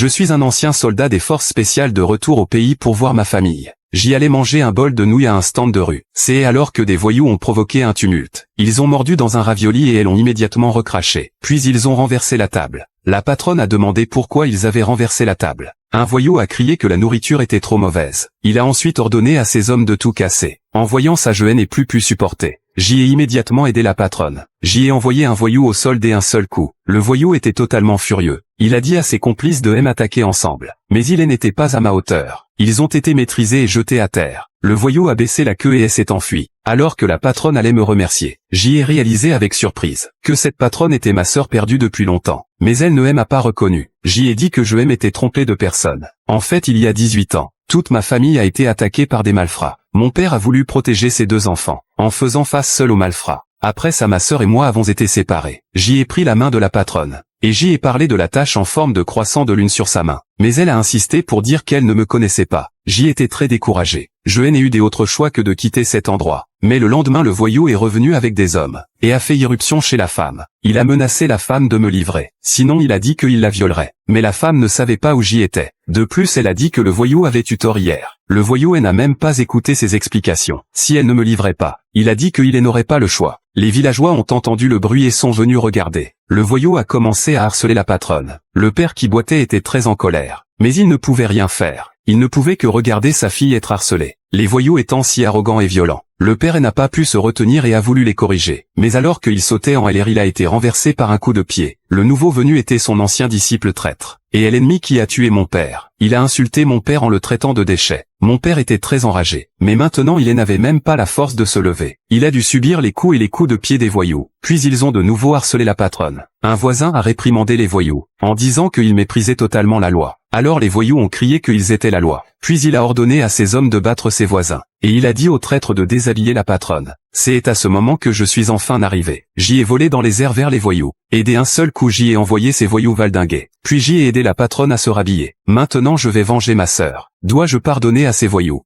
Je suis un ancien soldat des forces spéciales de retour au pays pour voir ma famille. J'y allais manger un bol de nouilles à un stand de rue. C'est alors que des voyous ont provoqué un tumulte. Ils ont mordu dans un ravioli et elles ont immédiatement recraché. Puis ils ont renversé la table. La patronne a demandé pourquoi ils avaient renversé la table. Un voyou a crié que la nourriture était trop mauvaise. Il a ensuite ordonné à ses hommes de tout casser. En voyant ça, je n'ai plus pu supporter. J'y ai immédiatement aidé la patronne. J'y ai envoyé un voyou au sol d'un seul coup. Le voyou était totalement furieux. Il a dit à ses complices de m'attaquer ensemble. Mais il n'était pas à ma hauteur. Ils ont été maîtrisés et jetés à terre. Le voyou a baissé la queue et s'est enfui. Alors que la patronne allait me remercier. J'y ai réalisé avec surprise que cette patronne était ma sœur perdue depuis longtemps. Mais elle ne m'a pas reconnu. J'y ai dit que je m'étais trompé de personne. En fait, il y a 18 ans, toute ma famille a été attaquée par des malfrats. Mon père a voulu protéger ses 2 enfants, en faisant face seul aux malfrats. Après ça, ma sœur et moi avons été séparés. J'y ai pris la main de la patronne. Et j'y ai parlé de la tache en forme de croissant de lune sur sa main. Mais elle a insisté pour dire qu'elle ne me connaissait pas. J'y étais très découragé. Je n'ai eu d'autre choix que de quitter cet endroit. Mais le lendemain, le voyou est revenu avec des hommes, et a fait irruption chez la femme. Il a menacé la femme de me livrer. Sinon il a dit qu'il la violerait. Mais la femme ne savait pas où j'y étais. De plus, elle a dit que le voyou avait eu tort hier. Le voyou n'a même pas écouté ses explications. Si elle ne me livrait pas, il a dit qu'il n'aurait pas le choix. Les villageois ont entendu le bruit et sont venus regarder. Le voyou a commencé à harceler la patronne. Le père qui boitait était très en colère. Mais il ne pouvait rien faire. Il ne pouvait que regarder sa fille être harcelée. Les voyous étant si arrogants et violents. Le père n'a pas pu se retenir et a voulu les corriger. Mais alors qu'il sautait en l'air, il a été renversé par un coup de pied. Le nouveau venu était son ancien disciple traître. Et l'ennemi qui a tué mon père. Il a insulté mon père en le traitant de déchet. Mon père était très enragé. Mais maintenant il n'avait même pas la force de se lever. Il a dû subir les coups et les coups de pied des voyous. Puis ils ont de nouveau harcelé la patronne. Un voisin a réprimandé les voyous, en disant qu'ils méprisaient totalement la loi. Alors les voyous ont crié qu'ils étaient la loi. Puis il a ordonné à ses hommes de battre ses voisins. Et il a dit aux traîtres de déshabiller la patronne. C'est à ce moment que je suis enfin arrivé. J'y ai volé dans les airs vers les voyous. Et d'un seul coup j'y ai envoyé ces voyous valdinguer. Puis j'y ai aidé la patronne à se rhabiller. Maintenant je vais venger ma sœur. Dois-je pardonner à ces voyous?